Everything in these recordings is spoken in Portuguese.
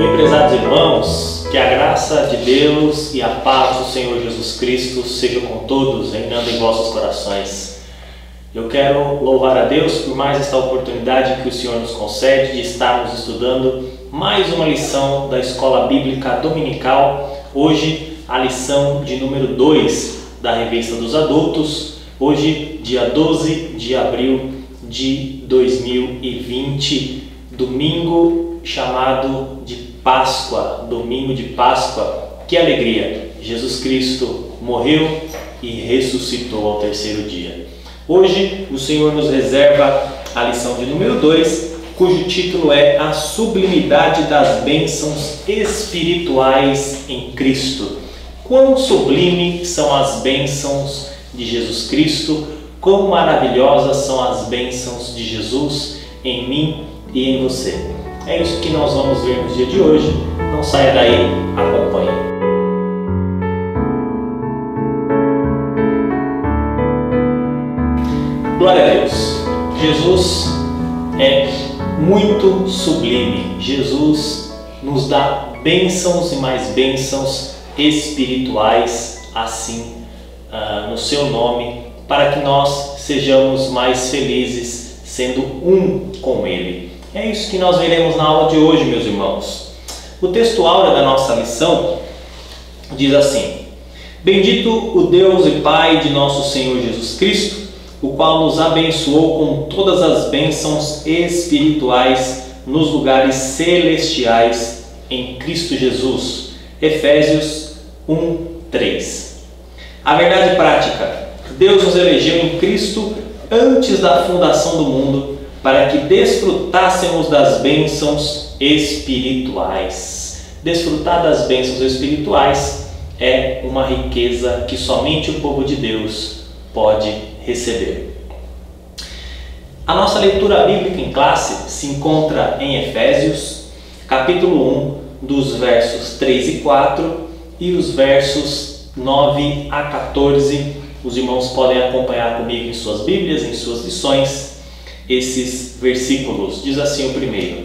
Bem, prezados irmãos, que a graça de Deus e a paz do Senhor Jesus Cristo seja com todos, reinando em vossos corações. Eu quero louvar a Deus por mais esta oportunidade que o Senhor nos concede de estarmos estudando mais uma lição da Escola Bíblica Dominical. Hoje, a lição de número 2 da Revista dos Adultos. Hoje, dia 12 de abril de 2020, domingo chamado de Páscoa, domingo de Páscoa. Que alegria! Jesus Cristo morreu e ressuscitou ao terceiro dia. Hoje o Senhor nos reserva a lição de número 2, cujo título é A Sublimidade das Bênçãos Espirituais em Cristo. Quão sublime são as bênçãos de Jesus Cristo, quão maravilhosas são as bênçãos de Jesus em mim e em você. É isso que nós vamos ver no dia de hoje. Não saia daí, acompanhe. Glória a Deus. Jesus é muito sublime. Jesus nos dá bênçãos e mais bênçãos espirituais, assim, no seu nome, para que nós sejamos mais felizes, sendo um com Ele. É isso que nós veremos na aula de hoje, meus irmãos. O texto áureo da nossa lição diz assim: Bendito o Deus e Pai de nosso Senhor Jesus Cristo, o qual nos abençoou com todas as bênçãos espirituais nos lugares celestiais em Cristo Jesus. Efésios 1:3. A verdade prática: Deus nos elegeu em Cristo antes da fundação do mundo, para que desfrutássemos das bênçãos espirituais. Desfrutar das bênçãos espirituais é uma riqueza que somente o povo de Deus pode receber. A nossa leitura bíblica em classe se encontra em Efésios, capítulo 1, dos versos 3 e 4 e os versos 9 a 14. Os irmãos podem acompanhar comigo em suas Bíblias, em suas lições, esses versículos. Diz assim o primeiro: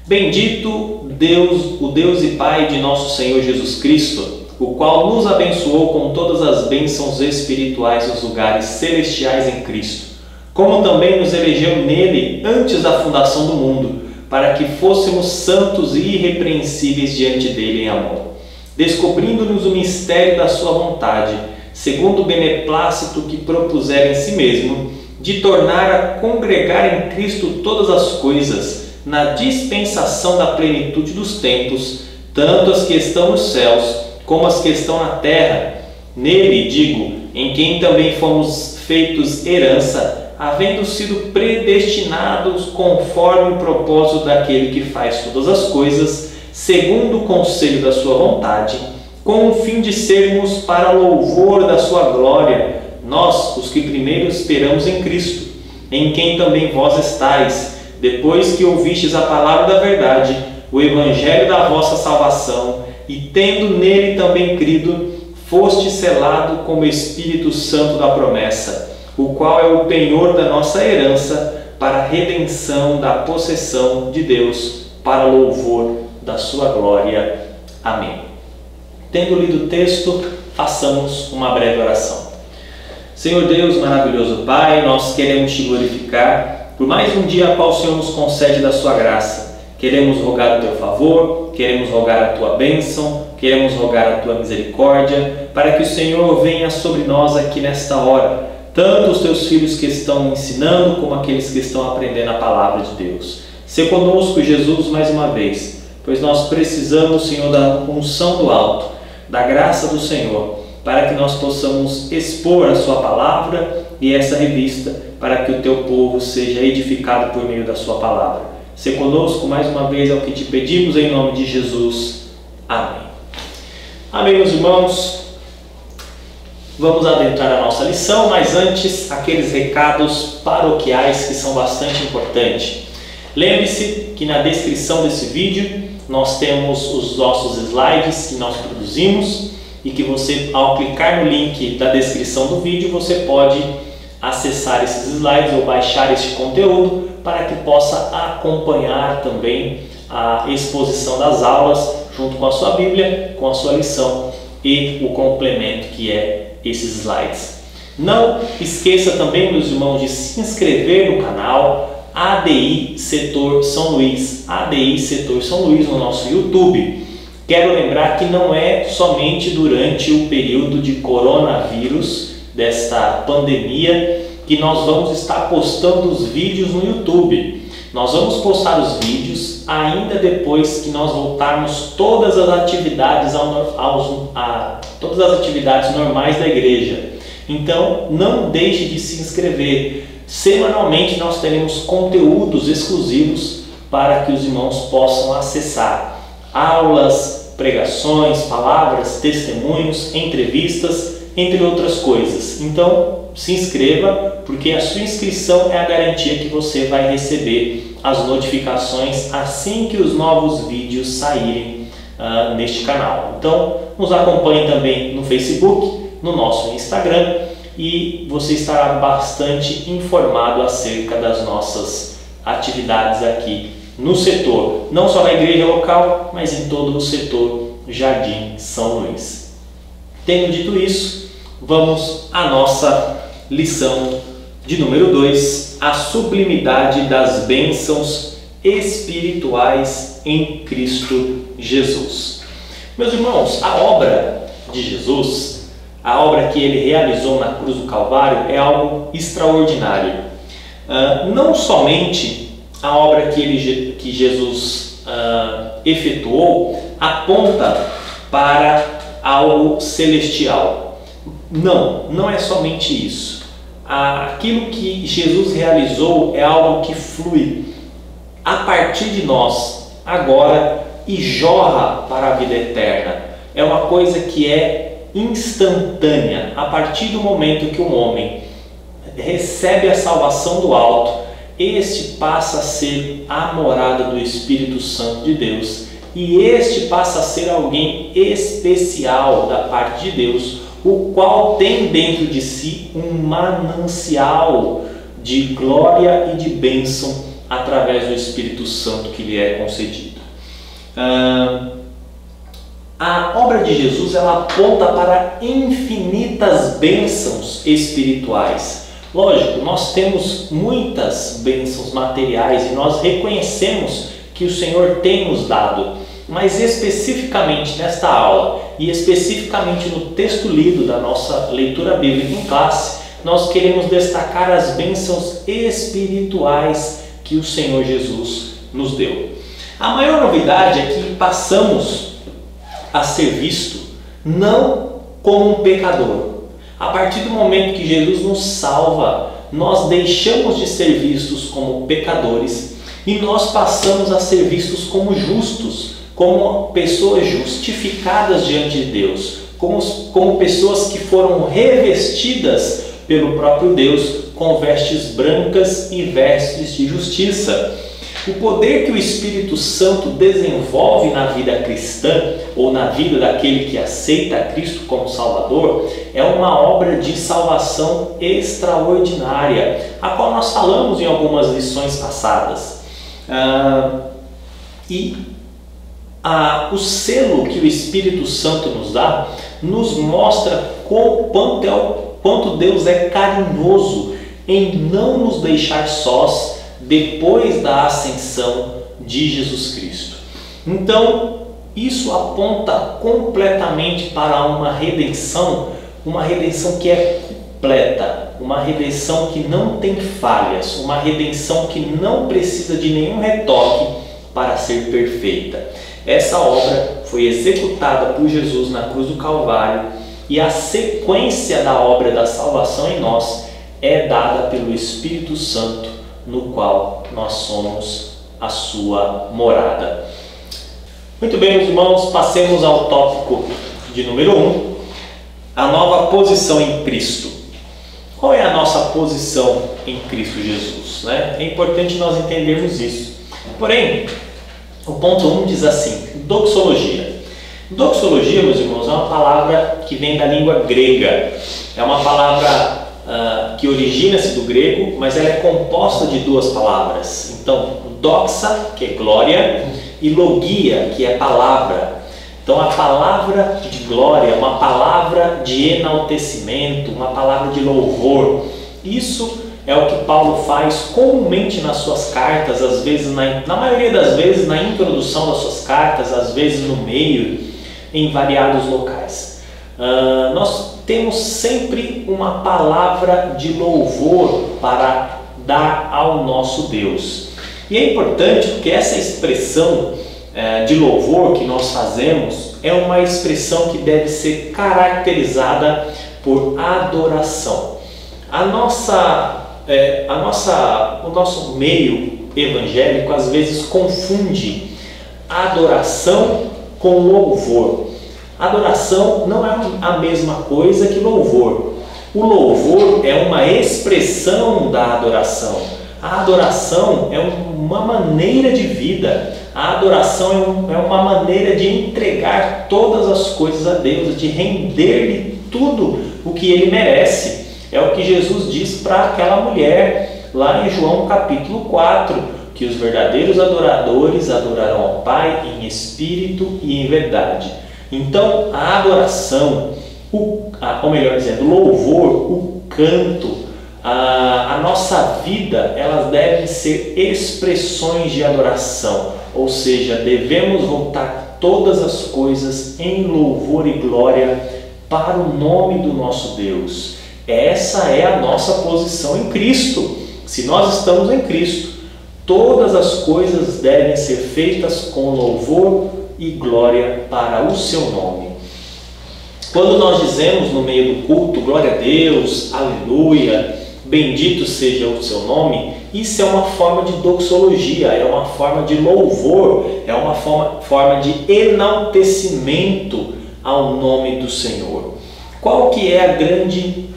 Bendito Deus, o Deus e Pai de nosso Senhor Jesus Cristo, o qual nos abençoou com todas as bênçãos espirituais nos lugares celestiais em Cristo, como também nos elegeu nele antes da fundação do mundo, para que fôssemos santos e irrepreensíveis diante dele em amor, descobrindo-nos o mistério da sua vontade, segundo o beneplácito que propusera em si mesmo, de tornar a congregar em Cristo todas as coisas, na dispensação da plenitude dos tempos, tanto as que estão nos céus, como as que estão na terra. Nele, digo, em quem também fomos feitos herança, havendo sido predestinados conforme o propósito daquele que faz todas as coisas, segundo o conselho da sua vontade, com o fim de sermos para louvor da sua glória, nós, os que primeiro esperamos em Cristo, em quem também vós estáis, depois que ouvistes a palavra da verdade, o evangelho da vossa salvação, e tendo nele também crido, foste selado com o Espírito Santo da promessa, o qual é o penhor da nossa herança, para a redenção da possessão de Deus, para louvor da sua glória. Amém. Tendo lido o texto, façamos uma breve oração. Senhor Deus, maravilhoso Pai, nós queremos te glorificar por mais um dia a qual o Senhor nos concede da sua graça. Queremos rogar o teu favor, queremos rogar a tua bênção, queremos rogar a tua misericórdia, para que o Senhor venha sobre nós aqui nesta hora, tanto os teus filhos que estão ensinando, como aqueles que estão aprendendo a palavra de Deus. Se conosco, Jesus, mais uma vez, pois nós precisamos, Senhor, da unção do alto, da graça do Senhor, para que nós possamos expor a sua palavra e essa revista, para que o teu povo seja edificado por meio da sua palavra. Se conosco mais uma vez é o que te pedimos em nome de Jesus. Amém. Amém, meus irmãos. Vamos adentrar a nossa lição, mas antes aqueles recados paroquiais que são bastante importantes. Lembre-se que na descrição desse vídeo nós temos os nossos slides que nós produzimos e que você, ao clicar no link da descrição do vídeo, você pode acessar esses slides ou baixar este conteúdo para que possa acompanhar também a exposição das aulas junto com a sua Bíblia, com a sua lição e o complemento que é esses slides. Não esqueça também, meus irmãos, de se inscrever no canal ADI Setor São Luís, ADI Setor São Luís no nosso YouTube. Quero lembrar que não é somente durante o período de coronavírus, desta pandemia, que nós vamos estar postando os vídeos no YouTube. Nós vamos postar os vídeos ainda depois que nós voltarmos todas as atividades todas as atividades normais da igreja. Então, não deixe de se inscrever. Semanalmente nós teremos conteúdos exclusivos para que os irmãos possam acessar. Aulas, pregações, palavras, testemunhos, entrevistas, entre outras coisas. Então, se inscreva, porque a sua inscrição é a garantia que você vai receber as notificações assim que os novos vídeos saírem neste canal. Então, nos acompanhe também no Facebook, no nosso Instagram, e você estará bastante informado acerca das nossas atividades aqui no setor, não só na igreja local, mas em todo o setor Jardim São Luís. Tendo dito isso, vamos à nossa lição de número 2, a sublimidade das bênçãos espirituais em Cristo Jesus. Meus irmãos, a obra de Jesus, a obra que ele realizou na cruz do Calvário, é algo extraordinário. Não somente a obra que Jesus efetuou aponta para algo celestial. Não é somente isso. Aquilo que Jesus realizou é algo que flui a partir de nós agora e jorra para a vida eterna. É uma coisa que é instantânea. A partir do momento que um homem recebe a salvação do alto, este passa a ser a morada do Espírito Santo de Deus, e este passa a ser alguém especial da parte de Deus, o qual tem dentro de si um manancial de glória e de bênção através do Espírito Santo que lhe é concedido. A obra de Jesus, ela aponta para infinitas bênçãos espirituais. Lógico, nós temos muitas bênçãos materiais e nós reconhecemos que o Senhor tem nos dado, mas especificamente nesta aula e especificamente no texto lido da nossa leitura bíblica em classe, nós queremos destacar as bênçãos espirituais que o Senhor Jesus nos deu. A maior novidade é que passamos a ser visto não como um pecador. A partir do momento que Jesus nos salva, nós deixamos de ser vistos como pecadores e nós passamos a ser vistos como justos, como pessoas justificadas diante de Deus, como pessoas que foram revestidas pelo próprio Deus com vestes brancas e vestes de justiça. O poder que o Espírito Santo desenvolve na vida cristã ou na vida daquele que aceita Cristo como Salvador é uma obra de salvação extraordinária, a qual nós falamos em algumas lições passadas. O selo que o Espírito Santo nos dá nos mostra quanto Deus é carinhoso em não nos deixar sós depois da ascensão de Jesus Cristo. Então, isso aponta completamente para uma redenção que é completa, uma redenção que não tem falhas, uma redenção que não precisa de nenhum retoque para ser perfeita. Essa obra foi executada por Jesus na cruz do Calvário e a sequência da obra da salvação em nós é dada pelo Espírito Santo, no qual nós somos a sua morada. Muito bem, meus irmãos, passemos ao tópico de número 1, a nova posição em Cristo. Qual é a nossa posição em Cristo Jesus, né? É importante nós entendermos isso. Porém, o ponto 1 diz assim, doxologia. Doxologia, meus irmãos, é uma palavra que vem da língua grega. É uma palavra que origina-se do grego, mas ela é composta de duas palavras. Então, doxa, que é glória, e logia, que é palavra. Então a palavra de glória, uma palavra de enaltecimento, uma palavra de louvor, isso é o que Paulo faz comumente nas suas cartas, às vezes, na maioria das vezes, na introdução das suas cartas, às vezes no meio, em variados locais. Nós temos sempre uma palavra de louvor para dar ao nosso Deus. E é importante porque essa expressão de louvor que nós fazemos é uma expressão que deve ser caracterizada por adoração. O nosso meio evangélico às vezes confunde adoração com louvor. Adoração não é a mesma coisa que louvor. O louvor é uma expressão da adoração. A adoração é uma maneira de vida. A adoração é uma maneira de entregar todas as coisas a Deus, de render-lhe tudo o que Ele merece. É o que Jesus diz para aquela mulher lá em João capítulo 4, que os verdadeiros adoradores adorarão ao Pai em espírito e em verdade. Então a adoração, ou melhor dizendo, o louvor, o canto, a nossa vida, elas devem ser expressões de adoração, ou seja, devemos voltar todas as coisas em louvor e glória para o nome do nosso Deus. Essa é a nossa posição em Cristo. Se nós estamos em Cristo, todas as coisas devem ser feitas com louvor e glória para o seu nome. Quando nós dizemos no meio do culto, glória a Deus, aleluia, bendito seja o seu nome, isso é uma forma de doxologia, é uma forma de louvor, é uma forma de enaltecimento ao nome do Senhor. Qual que é a grande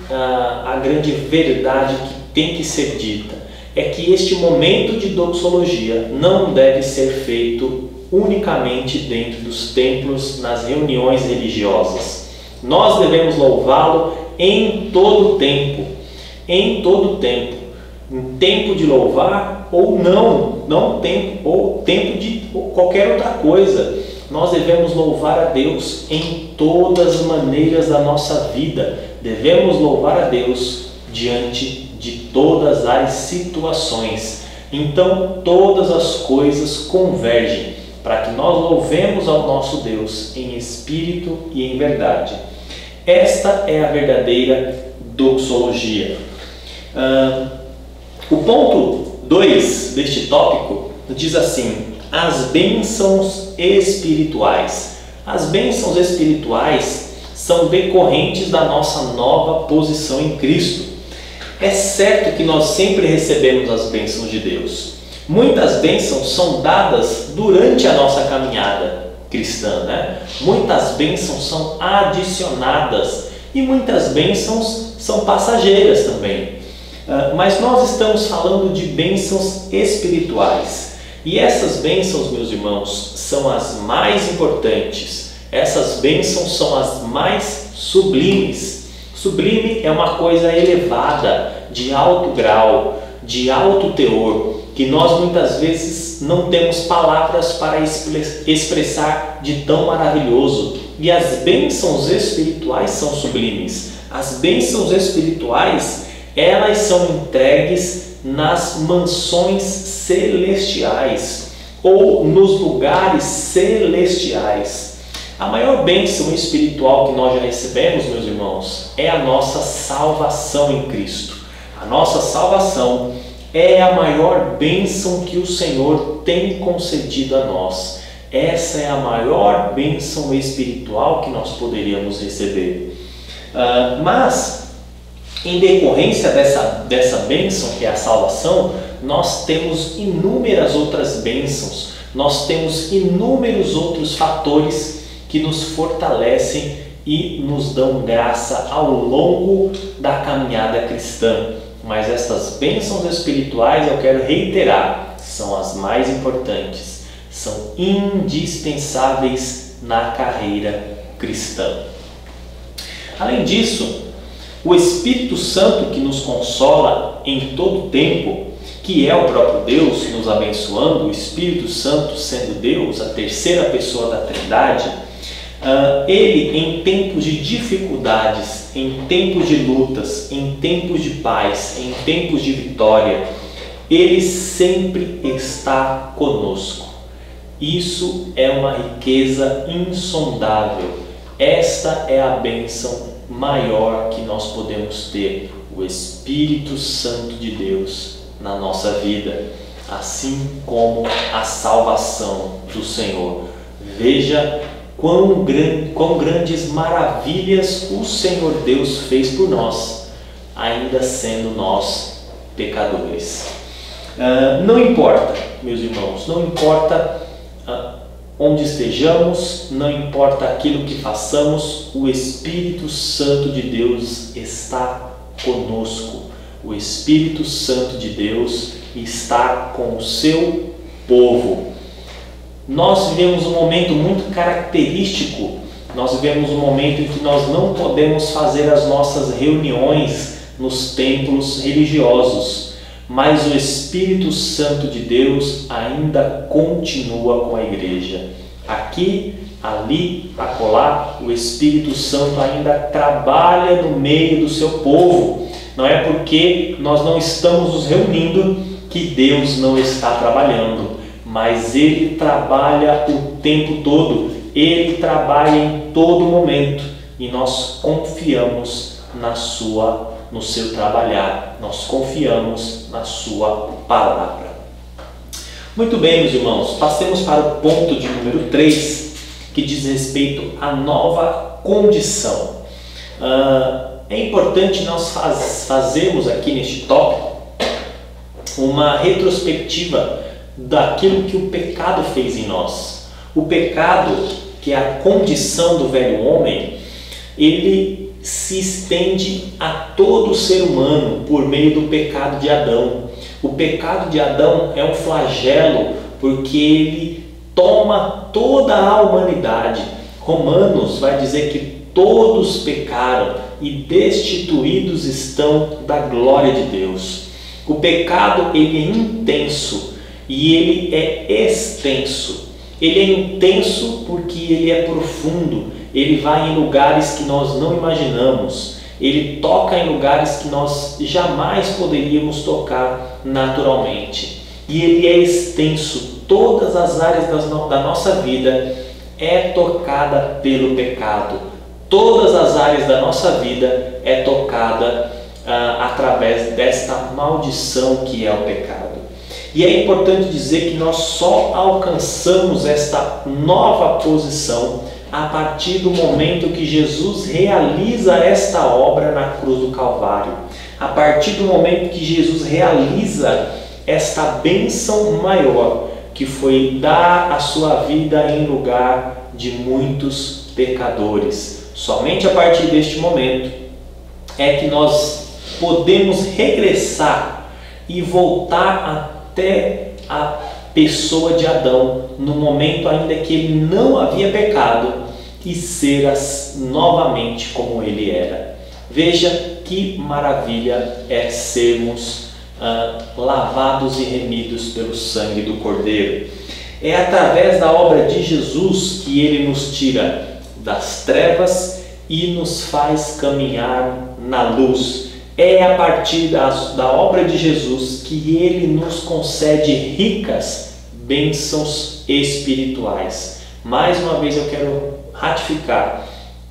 verdade que tem que ser dita? É que este momento de doxologia não deve ser feito unicamente dentro dos templos, nas reuniões religiosas. Nós devemos louvá-lo em todo tempo, em tempo de louvar ou tempo de qualquer outra coisa. Nós devemos louvar a Deus em todas as maneiras da nossa vida. Devemos louvar a Deus diante de todas as situações. Então todas as coisas convergem para que nós louvemos ao nosso Deus em espírito e em verdade. Esta é a verdadeira doxologia. O ponto 2 deste tópico diz assim: as bênçãos espirituais. As bênçãos espirituais são decorrentes da nossa nova posição em Cristo. É certo que nós sempre recebemos as bênçãos de Deus. Muitas bênçãos são dadas durante a nossa caminhada cristã, né? Muitas bênçãos são adicionadas e muitas bênçãos são passageiras também. Mas nós estamos falando de bênçãos espirituais. E essas bênçãos, meus irmãos, são as mais importantes. Essas bênçãos são as mais sublimes. Sublime é uma coisa elevada, de alto grau, de alto teor, que nós muitas vezes não temos palavras para expressar de tão maravilhoso. E as bênçãos espirituais são sublimes. As bênçãos espirituais, elas são entregues nas mansões celestiais ou nos lugares celestiais. A maior bênção espiritual que nós já recebemos, meus irmãos, é a nossa salvação em Cristo. A nossa salvação é a maior bênção que o Senhor tem concedido a nós. Essa é a maior bênção espiritual que nós poderíamos receber. Mas, em decorrência dessa bênção que é a salvação, nós temos inúmeras outras bênçãos, nós temos inúmeros outros fatores que nos fortalecem e nos dão graça ao longo da caminhada cristã. Mas essas bênçãos espirituais, eu quero reiterar, são as mais importantes, são indispensáveis na carreira cristã. Além disso, o Espírito Santo, que nos consola em todo tempo, que é o próprio Deus nos abençoando, o Espírito Santo sendo Deus, a terceira pessoa da Trindade, ele em tempos de dificuldades, em tempos de lutas, em tempos de paz, em tempos de vitória, ele sempre está conosco. Isso é uma riqueza insondável. Esta é a bênção maior que nós podemos ter, o Espírito Santo de Deus na nossa vida, assim como a salvação do Senhor. Veja quão grandes maravilhas o Senhor Deus fez por nós, ainda sendo nós pecadores. Não importa, meus irmãos, não importa onde estejamos, não importa aquilo que façamos, o Espírito Santo de Deus está conosco. O Espírito Santo de Deus está com o seu povo. Nós vivemos um momento muito característico. Nós vivemos um momento em que nós não podemos fazer as nossas reuniões nos templos religiosos, mas o Espírito Santo de Deus ainda continua com a igreja. Aqui, ali, acolá, o Espírito Santo ainda trabalha no meio do seu povo. Não é porque nós não estamos nos reunindo que Deus não está trabalhando, mas Ele trabalha o tempo todo, Ele trabalha em todo momento, e nós confiamos no seu trabalhar, nós confiamos na sua palavra. Muito bem, meus irmãos, passemos para o ponto de número 3, que diz respeito à nova condição. É importante nós fazermos aqui neste tópico uma retrospectiva daquilo que o pecado fez em nós. O pecado, que é a condição do velho homem, ele se estende a todo o ser humano por meio do pecado de Adão. O pecado de Adão é um flagelo porque ele toma toda a humanidade. Romanos vai dizer que todos pecaram e destituídos estão da glória de Deus. O pecado, ele é intenso e ele é extenso. Ele é intenso porque ele é profundo. Ele vai em lugares que nós não imaginamos. Ele toca em lugares que nós jamais poderíamos tocar naturalmente. E ele é extenso. Todas as áreas da nossa vida é tocada pelo pecado. Todas as áreas da nossa vida é tocada através desta maldição que é o pecado. E é importante dizer que nós só alcançamos esta nova posição a partir do momento que Jesus realiza esta obra na cruz do Calvário. A partir do momento que Jesus realiza esta bênção maior, que foi dar a sua vida em lugar de muitos pecadores. Somente a partir deste momento é que nós podemos regressar e voltar até a pessoa de Adão, no momento ainda que ele não havia pecado, e ser novamente como ele era. Veja que maravilha é sermos lavados e remidos pelo sangue do Cordeiro. É através da obra de Jesus que ele nos tira das trevas e nos faz caminhar na luz. É a partir da obra de Jesus que ele nos concede ricas bênçãos espirituais. Mais uma vez eu quero ratificar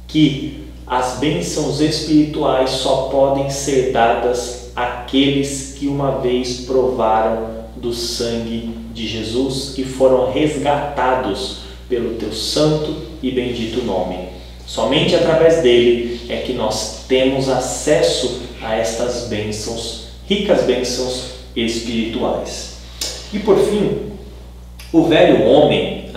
que as bênçãos espirituais só podem ser dadas àqueles que uma vez provaram do sangue de Jesus e foram resgatados pelo teu santo e bendito nome. Somente através dele é que nós temos acesso a estas bênçãos, ricas bênçãos espirituais. E por fim, o velho homem,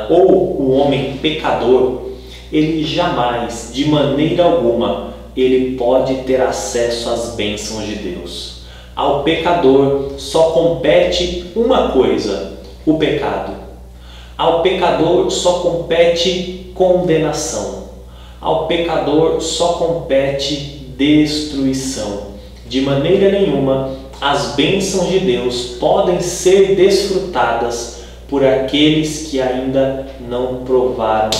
ou o homem pecador, ele jamais, de maneira alguma, ele pode ter acesso às bênçãos de Deus. Ao pecador só compete uma coisa: o pecado. Ao pecador só compete condenação. Ao pecador só compete destruição. De maneira nenhuma as bênçãos de Deus podem ser desfrutadas por aqueles que ainda não provaram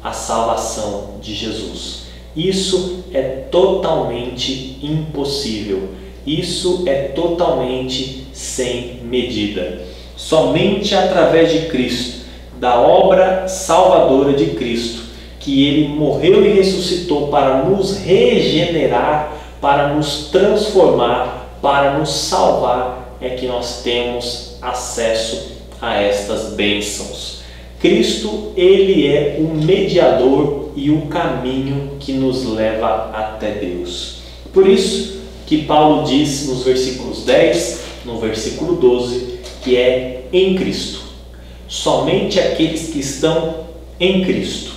a salvação de Jesus. Isso é totalmente impossível. Isso é totalmente sem medida. Somente através de Cristo, da obra salvadora de Cristo, que Ele morreu e ressuscitou para nos regenerar, para nos transformar, para nos salvar, é que nós temos acesso a estas bênçãos. Cristo, Ele é o mediador e o caminho que nos leva até Deus. Por isso que Paulo diz nos versículos 10, no versículo 12, que é em Cristo. Somente aqueles que estão em Cristo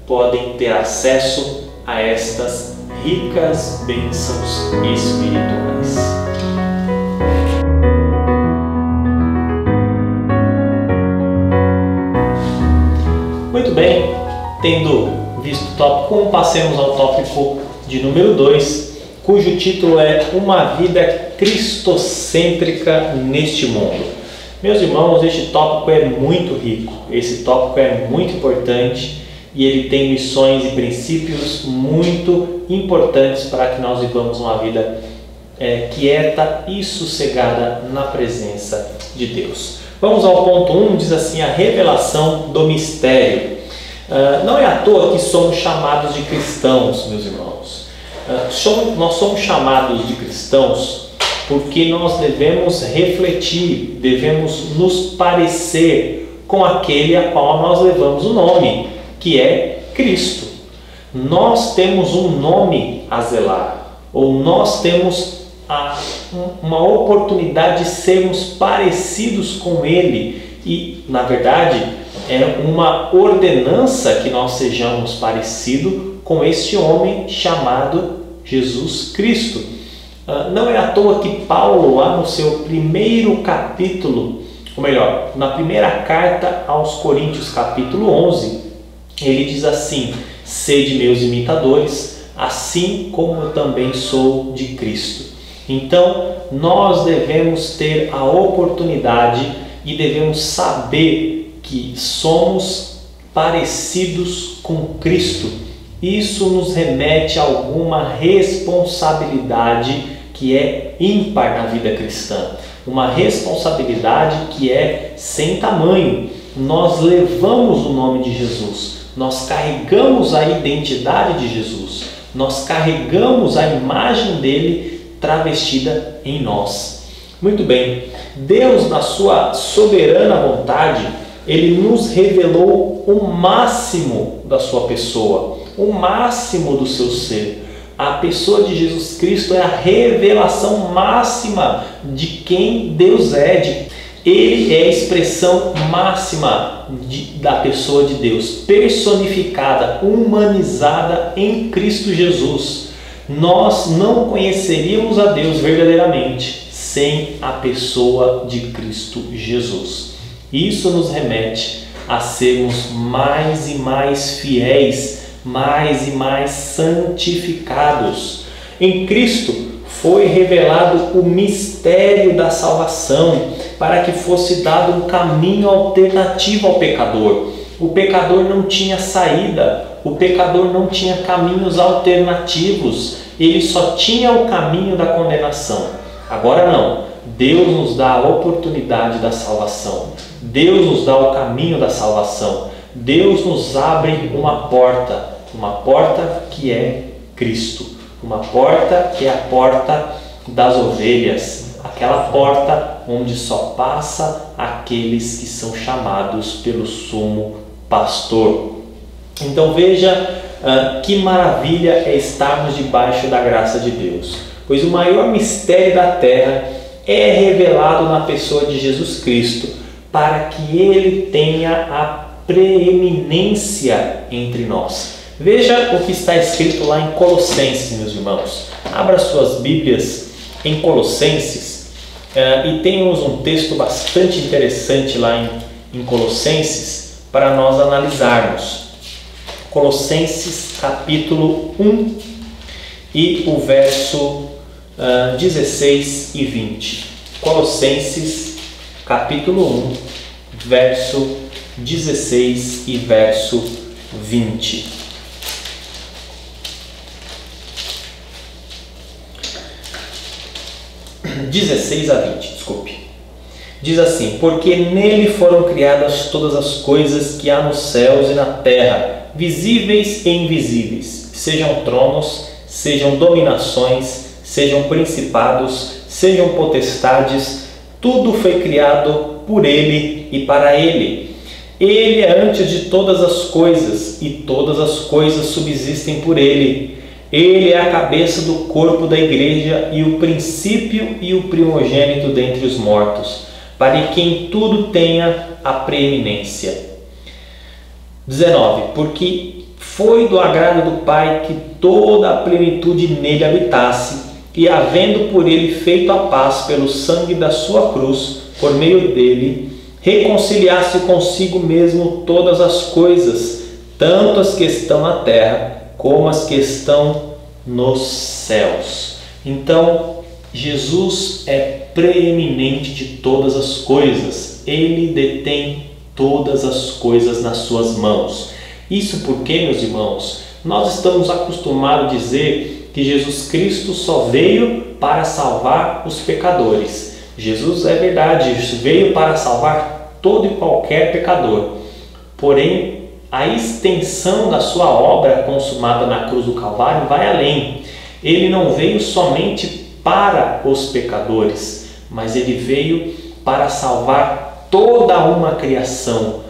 podem ter acesso a estas ricas bênçãos espirituais. Muito bem, tendo visto o tópico 1, passemos ao tópico de número 2, cujo título é Uma Vida Cristocêntrica neste Mundo. Meus irmãos, este tópico é muito rico, esse tópico é muito importante e ele tem lições e princípios muito importantes para que nós vivamos uma vida quieta e sossegada na presença de Deus. Vamos ao ponto 1, diz assim: a revelação do mistério. Não é à toa que somos chamados de cristãos, meus irmãos. Nós somos chamados de cristãos porque nós devemos refletir, devemos nos parecer com aquele a qual nós levamos o nome, que é Cristo. Nós temos um nome a zelar, ou nós temos uma oportunidade de sermos parecidos com Ele, e na verdade é uma ordenança que nós sejamos parecidos com este homem chamado Jesus Cristo. Não é à toa que Paulo, lá no seu primeiro capítulo, ou melhor, na primeira carta aos Coríntios, capítulo 11, ele diz assim: sede meus imitadores, assim como eu também sou de Cristo. Então, nós devemos ter a oportunidade e devemos saber que somos parecidos com Cristo. Isso nos remete a alguma responsabilidade que é ímpar na vida cristã, uma responsabilidade que é sem tamanho. Nós levamos o nome de Jesus, nós carregamos a identidade de Jesus, nós carregamos a imagem dele travestida em nós. Muito bem, Deus, na sua soberana vontade, Ele nos revelou o máximo da sua pessoa, o máximo do seu ser. A pessoa de Jesus Cristo é a revelação máxima de quem Deus é. Ele é a expressão máxima da pessoa de Deus, personificada, humanizada em Cristo Jesus. Nós não conheceríamos a Deus verdadeiramente sem a pessoa de Cristo Jesus. Isso nos remete a sermos mais e mais fiéis, mais e mais santificados. Em Cristo foi revelado o mistério da salvação, para que fosse dado um caminho alternativo ao pecador. O pecador não tinha saída, o pecador não tinha caminhos alternativos, ele só tinha o caminho da condenação. Agora não, Deus nos dá a oportunidade da salvação, Deus nos dá o caminho da salvação, Deus nos abre uma porta que é Cristo, uma porta que é a porta das ovelhas, aquela porta onde só passa aqueles que são chamados pelo sumo pastor. Então veja que maravilha é estarmos debaixo da graça de Deus, pois o maior mistério da terra é revelado na pessoa de Jesus Cristo, para que Ele tenha a preeminência entre nós. Veja o que está escrito lá em Colossenses, meus irmãos. Abra suas Bíblias em Colossenses e temos um texto bastante interessante lá em Colossenses para nós analisarmos. Colossenses capítulo 1 e o verso 16 e 20. Colossenses capítulo 1, verso 16 e verso 20. Diz assim: porque nele foram criadas todas as coisas que há nos céus e na terra, visíveis e invisíveis, sejam tronos, sejam dominações, sejam principados, sejam potestades, tudo foi criado por ele e para ele. Ele é antes de todas as coisas, e todas as coisas subsistem por ele. Ele é a cabeça do corpo da igreja, e o princípio e o primogênito dentre os mortos, para que em tudo tenha a preeminência. 19. Porque foi do agrado do Pai que toda a plenitude nele habitasse, e havendo por ele feito a paz pelo sangue da sua cruz, por meio dele, reconciliasse consigo mesmo todas as coisas, tanto as que estão na terra, como as que estão nos céus. Então, Jesus é preeminente de todas as coisas. Ele detém todas as coisas nas suas mãos. Isso porque, meus irmãos, nós estamos acostumados a dizer que Jesus Cristo só veio para salvar os pecadores. Jesus, é verdade, veio para salvar todo e qualquer pecador. Porém, a extensão da sua obra consumada na cruz do Calvário vai além. Ele não veio somente para os pecadores, mas ele veio para salvar toda uma criação,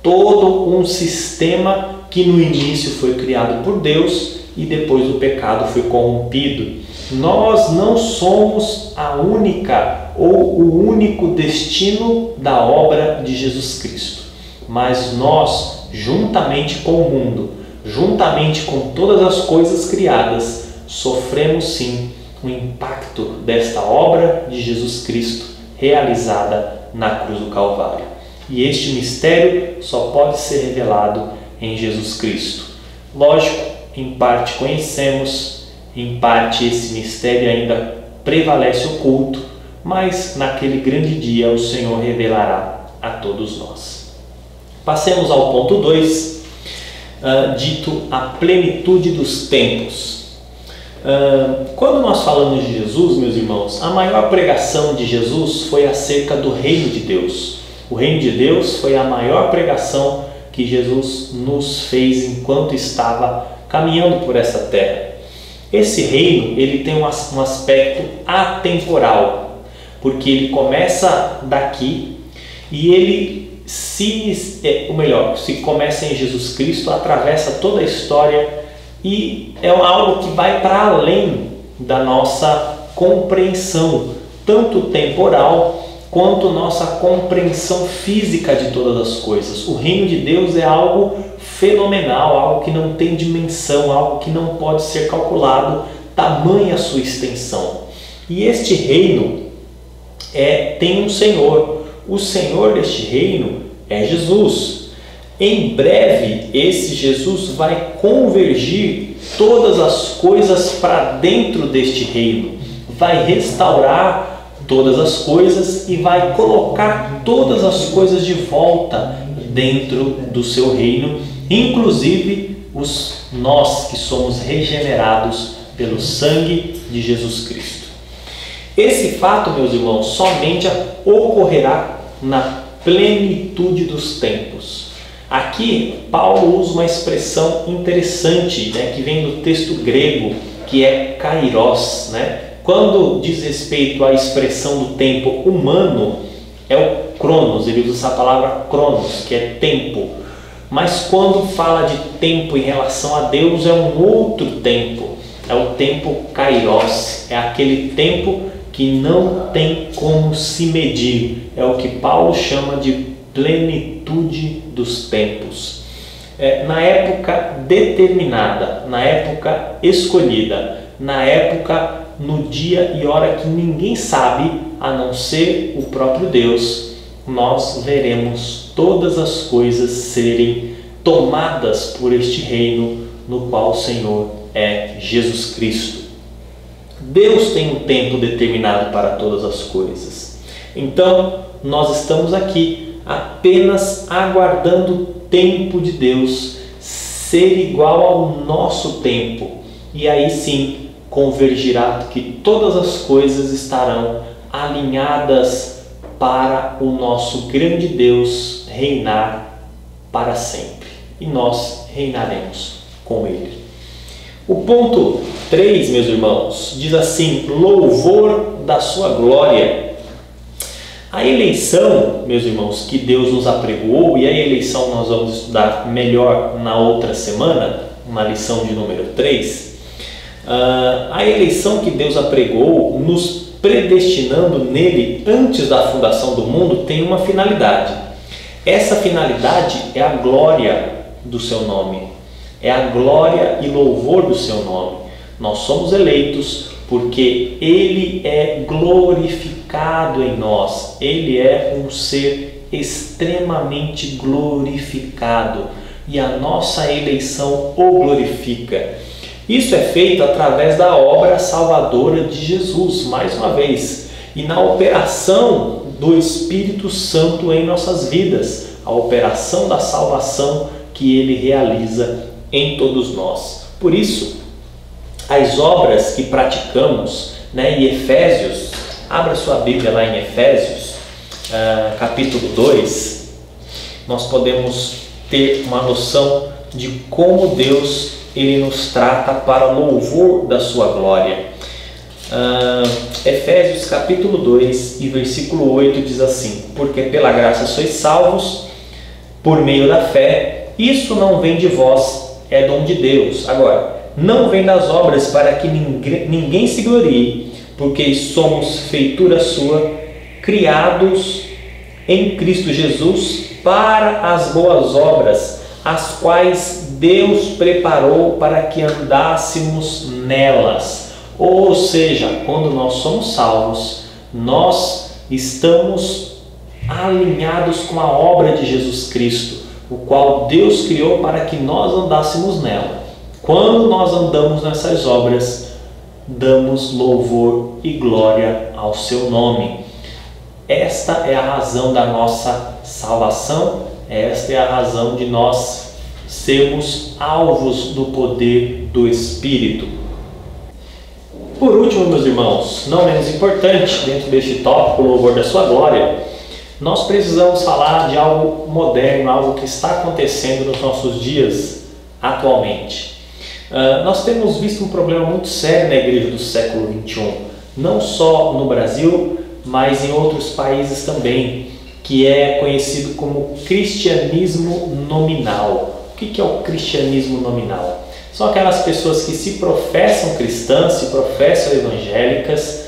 todo um sistema que no início foi criado por Deus e depois o pecado foi corrompido. Nós não somos a única ou o único destino da obra de Jesus Cristo, mas nós, juntamente com o mundo, juntamente com todas as coisas criadas, sofremos sim o impacto desta obra de Jesus Cristo realizada na cruz do Calvário. E este mistério só pode ser revelado em Jesus Cristo. Lógico, em parte conhecemos, em parte esse mistério ainda prevalece oculto, mas naquele grande dia o Senhor revelará a todos nós. Passemos ao ponto 2, dito a plenitude dos tempos. Quando nós falamos de Jesus, meus irmãos, a maior pregação de Jesus foi acerca do reino de Deus. O reino de Deus foi a maior pregação que Jesus nos fez enquanto estava caminhando por essa terra. Esse reino, ele tem um aspecto atemporal, porque ele começa daqui e ele se começa em Jesus Cristo, atravessa toda a história e é algo que vai para além da nossa compreensão, tanto temporal quanto nossa compreensão física de todas as coisas. O reino de Deus é algo fenomenal, algo que não tem dimensão, algo que não pode ser calculado, tamanha a sua extensão. E este reino tem um Senhor. O Senhor deste reino é Jesus. Em breve, esse Jesus vai convergir todas as coisas para dentro deste reino, vai restaurar todas as coisas e vai colocar todas as coisas de volta dentro do seu reino, inclusive nós que somos regenerados pelo sangue de Jesus Cristo. Esse fato, meus irmãos, somente ocorrerá na plenitude dos tempos. Aqui, Paulo usa uma expressão interessante, que vem do texto grego, que é kairos, Quando diz respeito à expressão do tempo humano, é o cronos, ele usa essa palavra cronos, que é tempo. Mas quando fala de tempo em relação a Deus, é um outro tempo. É o tempo kairos, é aquele tempo que não tem como se medir. É o que Paulo chama de plenitude dos tempos. Na época determinada, na época escolhida, na época, no dia e hora que ninguém sabe, a não ser o próprio Deus, nós veremos todas as coisas serem tomadas por este reino no qual o Senhor é Jesus Cristo. Deus tem um tempo determinado para todas as coisas. Então, nós estamos aqui apenas aguardando o tempo de Deus ser igual ao nosso tempo. E aí sim, convergirá que todas as coisas estarão alinhadas para o nosso grande Deus reinar para sempre. E nós reinaremos com Ele. O ponto 3, meus irmãos, diz assim: louvor da sua glória. A eleição, meus irmãos, que Deus nos apregoou, e a eleição nós vamos estudar melhor na outra semana, na lição de número 3. A eleição que Deus apregou, nos predestinando nele antes da fundação do mundo, tem uma finalidade. Essa finalidade é a glória do seu nome. É a glória e louvor do seu nome. Nós somos eleitos porque Ele é glorificado em nós. Ele é um ser extremamente glorificado e a nossa eleição o glorifica. Isso é feito através da obra salvadora de Jesus, mais uma vez, e na operação do Espírito Santo em nossas vidas, a operação da salvação que Ele realiza em todos nós. Por isso, as obras que praticamos, em Efésios, abra sua Bíblia lá em Efésios, capítulo 2, nós podemos ter uma noção de como Deus Ele nos trata para louvor da sua glória. Efésios capítulo 2 e versículo 8 diz assim: porque pela graça sois salvos por meio da fé, isso não vem de vós, é dom de Deus. Agora, não vem das obras para que ninguém se glorie, porque somos feitura sua, criados em Cristo Jesus para as boas obras, as quais Deus preparou para que andássemos nelas. Ou seja, quando nós somos salvos, nós estamos alinhados com a obra de Jesus Cristo, o qual Deus criou para que nós andássemos nela. Quando nós andamos nessas obras, damos louvor e glória ao seu nome. Esta é a razão da nossa salvação, esta é a razão de nós sermos alvos do poder do Espírito. Por último, meus irmãos, não menos importante, dentro deste tópico, o louvor da sua glória, nós precisamos falar de algo moderno, algo que está acontecendo nos nossos dias atualmente. Nós temos visto um problema muito sério na igreja do século XXI, não só no Brasil, mas em outros países também, que é conhecido como cristianismo nominal. O que é o cristianismo nominal? São aquelas pessoas que se professam cristãs, se professam evangélicas,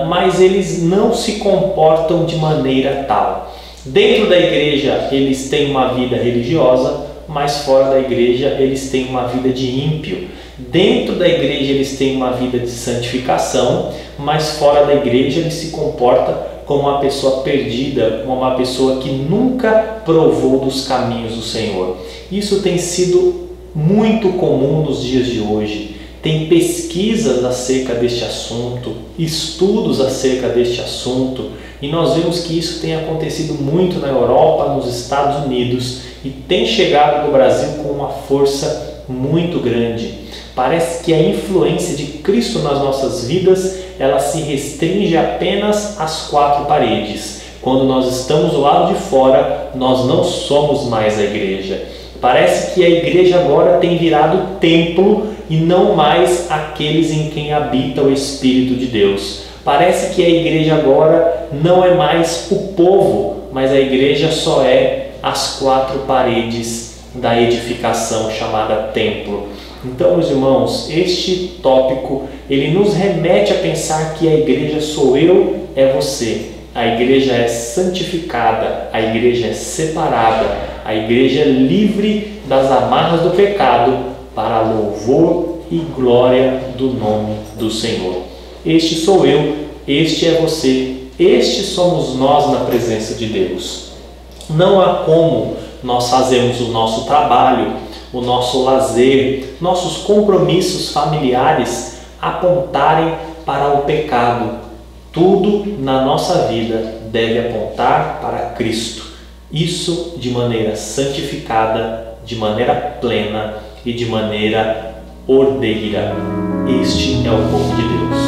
mas eles não se comportam de maneira tal. Dentro da igreja eles têm uma vida religiosa, mas fora da igreja eles têm uma vida de ímpio. Dentro da igreja eles têm uma vida de santificação, mas fora da igreja eles se comportam como uma pessoa perdida, como uma pessoa que nunca provou dos caminhos do Senhor. Isso tem sido muito comum nos dias de hoje. Tem pesquisas acerca deste assunto, estudos acerca deste assunto, e nós vemos que isso tem acontecido muito na Europa, nos Estados Unidos, e tem chegado no Brasil com uma força muito grande. Parece que a influência de Cristo nas nossas vidas, ela se restringe apenas às quatro paredes. Quando nós estamos do lado de fora, nós não somos mais a igreja. Parece que a igreja agora tem virado templo e não mais aqueles em quem habita o Espírito de Deus. Parece que a igreja agora não é mais o povo, mas a igreja só é as quatro paredes da edificação chamada templo. Então, meus irmãos, este tópico, ele nos remete a pensar que a igreja sou eu, é você. A igreja é santificada, a igreja é separada, a igreja é livre das amarras do pecado para louvor e glória do nome do Senhor. Este sou eu, este é você, este somos nós na presença de Deus. Não há como nós fazermos o nosso trabalho, o nosso lazer, nossos compromissos familiares apontarem para o pecado. Tudo na nossa vida deve apontar para Cristo. Isso de maneira santificada, de maneira plena e de maneira ordeira. Este é o povo de Deus.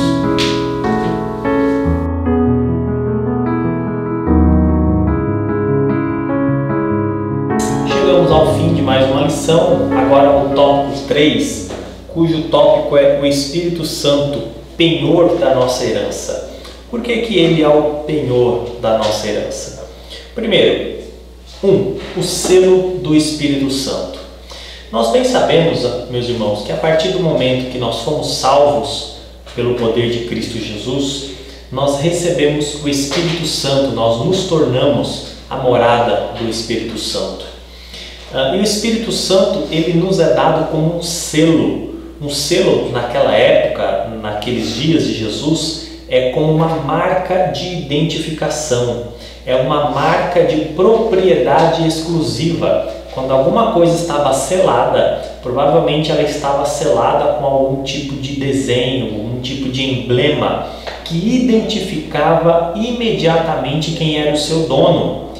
Chegamos ao fim de mais uma lição, agora o tópico 3, cujo tópico é o Espírito Santo, penhor da nossa herança. Por que ele é o penhor da nossa herança? Primeiro, o selo do Espírito Santo. Nós bem sabemos, meus irmãos, que a partir do momento que nós fomos salvos pelo poder de Cristo Jesus, nós recebemos o Espírito Santo, nós nos tornamos a morada do Espírito Santo. E o Espírito Santo, ele nos é dado como um selo. Um selo, naquela época, naqueles dias de Jesus, é como uma marca de identificação, é uma marca de propriedade exclusiva. Quando alguma coisa estava selada, provavelmente ela estava selada com algum tipo de desenho, algum tipo de emblema que identificava imediatamente quem era o seu dono.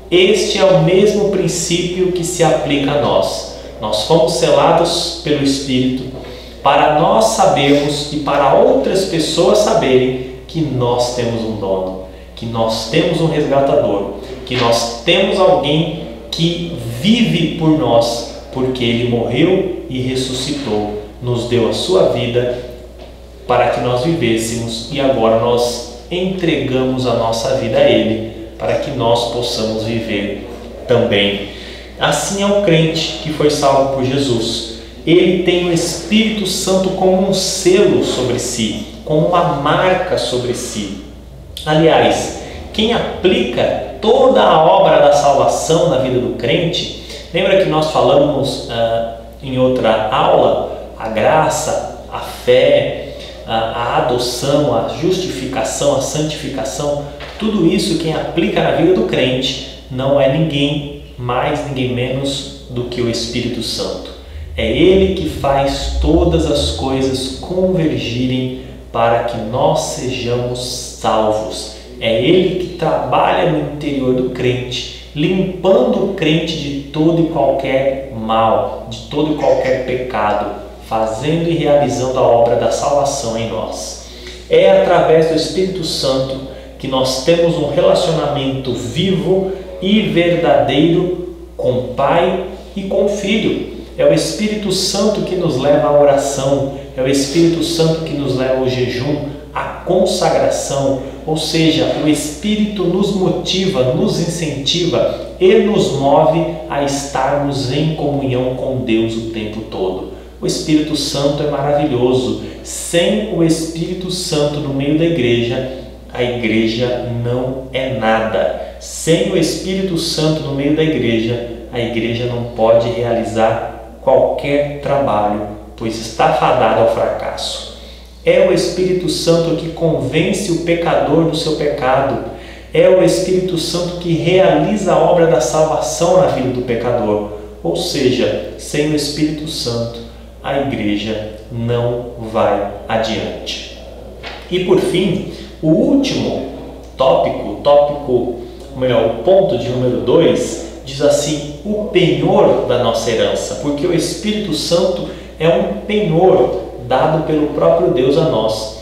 Este é o mesmo princípio que se aplica a nós. Nós fomos selados pelo Espírito para nós sabermos e para outras pessoas saberem que nós temos um dono, que nós temos um resgatador, que nós temos alguém que vive por nós, porque Ele morreu e ressuscitou, nos deu a sua vida para que nós vivêssemos e agora nós entregamos a nossa vida a Ele para que nós possamos viver também. Assim é o crente que foi salvo por Jesus. Ele tem o Espírito Santo como um selo sobre si, como uma marca sobre si. Aliás, quem aplica toda a obra da salvação na vida do crente, lembra que nós falamos em outra aula, a graça, a fé, a adoção, a justificação, a santificação, tudo isso quem aplica na vida do crente não é ninguém mais, ninguém menos do que o Espírito Santo. É Ele que faz todas as coisas convergirem para que nós sejamos salvos. É Ele que trabalha no interior do crente, limpando o crente de todo e qualquer mal, de todo e qualquer pecado, fazendo e realizando a obra da salvação em nós. É através do Espírito Santo que nós temos um relacionamento vivo e verdadeiro com o Pai e com o Filho. É o Espírito Santo que nos leva à oração, é o Espírito Santo que nos leva ao jejum, à consagração, ou seja, o Espírito nos motiva, nos incentiva e nos move a estarmos em comunhão com Deus o tempo todo. O Espírito Santo é maravilhoso. Sem o Espírito Santo no meio da igreja, a igreja não é nada. Sem o Espírito Santo no meio da igreja, a igreja não pode realizar qualquer trabalho, pois está fadada ao fracasso. É o Espírito Santo que convence o pecador do seu pecado. É o Espírito Santo que realiza a obra da salvação na vida do pecador. Ou seja, sem o Espírito Santo, a igreja não vai adiante. E por fim, o último tópico, o ponto de número 2, diz assim: o penhor da nossa herança, porque o Espírito Santo é um penhor dado pelo próprio Deus a nós.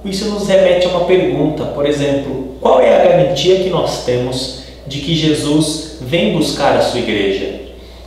Isso nos remete a uma pergunta, por exemplo, qual é a garantia que nós temos de que Jesus vem buscar a sua igreja?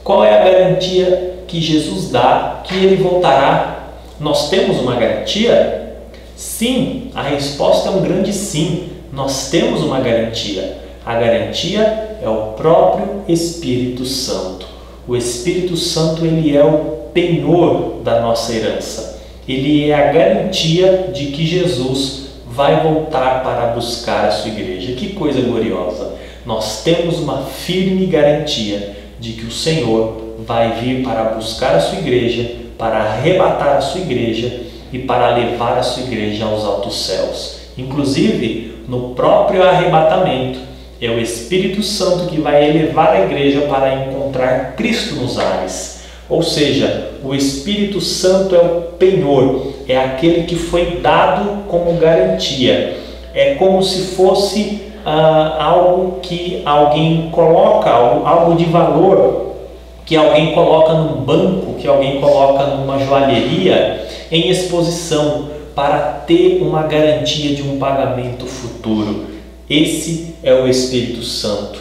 Qual é a garantia que Jesus dá que Ele voltará? Nós temos uma garantia? Sim, a resposta é um grande sim. Nós temos uma garantia. A garantia é o próprio Espírito Santo. O Espírito Santo, ele é o penhor da nossa herança. Ele é a garantia de que Jesus vai voltar para buscar a sua igreja. Que coisa gloriosa! Nós temos uma firme garantia de que o Senhor vai vir para buscar a sua igreja, para arrebatar a sua igreja e para levar a sua igreja aos altos céus. Inclusive, no próprio arrebatamento, é o Espírito Santo que vai elevar a igreja para encontrar Cristo nos ares. Ou seja, o Espírito Santo é o penhor, é aquele que foi dado como garantia. É como se fosse algo que alguém coloca, algo de valor, que alguém coloca num banco, que alguém coloca numa joalheria em exposição para ter uma garantia de um pagamento futuro. Esse é o Espírito Santo.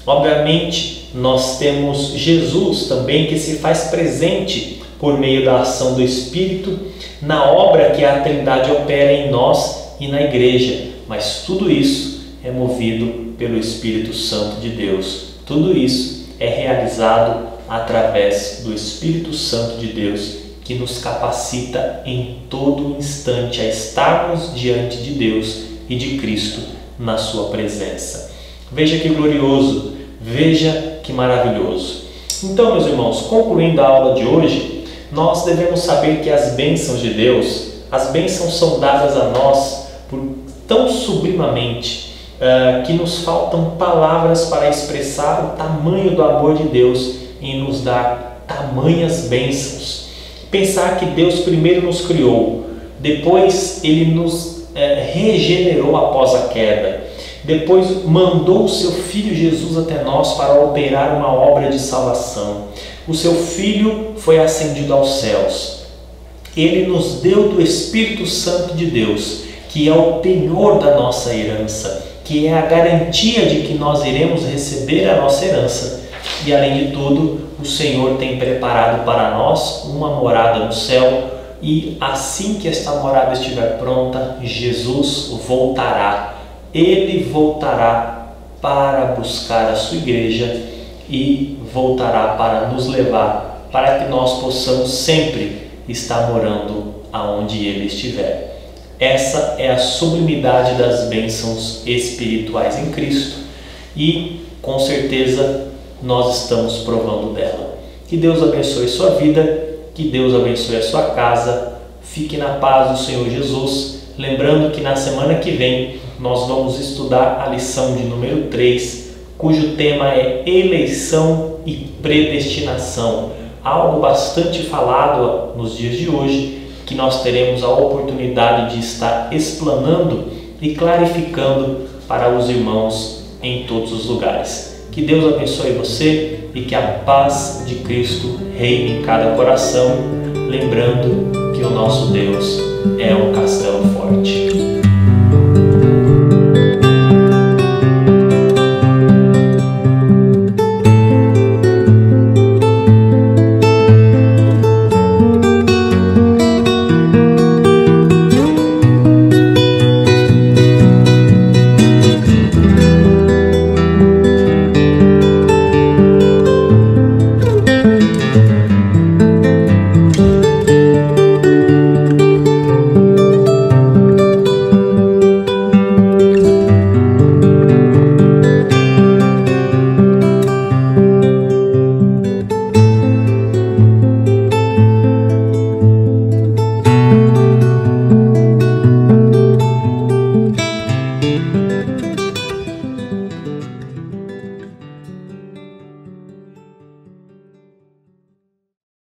Obviamente, nós temos Jesus também que se faz presente por meio da ação do Espírito na obra que a Trindade opera em nós e na igreja. Mas tudo isso é movido pelo Espírito Santo de Deus. Tudo isso é realizado através do Espírito Santo de Deus, que nos capacita em todo instante a estarmos diante de Deus e de Cristo na sua presença. Veja que glorioso, veja que maravilhoso. Então, meus irmãos, concluindo a aula de hoje, nós devemos saber que as bênçãos de Deus, as bênçãos são dadas a nós por tão sublimamente que nos faltam palavras para expressar o tamanho do amor de Deus em nos dar tamanhas bênçãos. Pensar que Deus primeiro nos criou, depois Ele nos regenerou após a queda, depois mandou o seu Filho Jesus até nós para operar uma obra de salvação. O seu Filho foi ascendido aos céus. Ele nos deu do Espírito Santo de Deus, que é o penhor da nossa herança, que é a garantia de que nós iremos receber a nossa herança. E além de tudo, o Senhor tem preparado para nós uma morada no céu, e assim que esta morada estiver pronta, Jesus voltará. Ele voltará para buscar a sua igreja e voltará para nos levar, para que nós possamos sempre estar morando aonde Ele estiver. Essa é a sublimidade das bênçãos espirituais em Cristo e, com certeza, nós estamos provando dela. Que Deus abençoe sua vida, que Deus abençoe a sua casa. Fique na paz do Senhor Jesus. Lembrando que na semana que vem nós vamos estudar a lição de número 3, cujo tema é eleição e predestinação. Algo bastante falado nos dias de hoje, que nós teremos a oportunidade de estar explanando e clarificando para os irmãos em todos os lugares. Que Deus abençoe você e que a paz de Cristo reine em cada coração, lembrando que o nosso Deus é um castelo forte.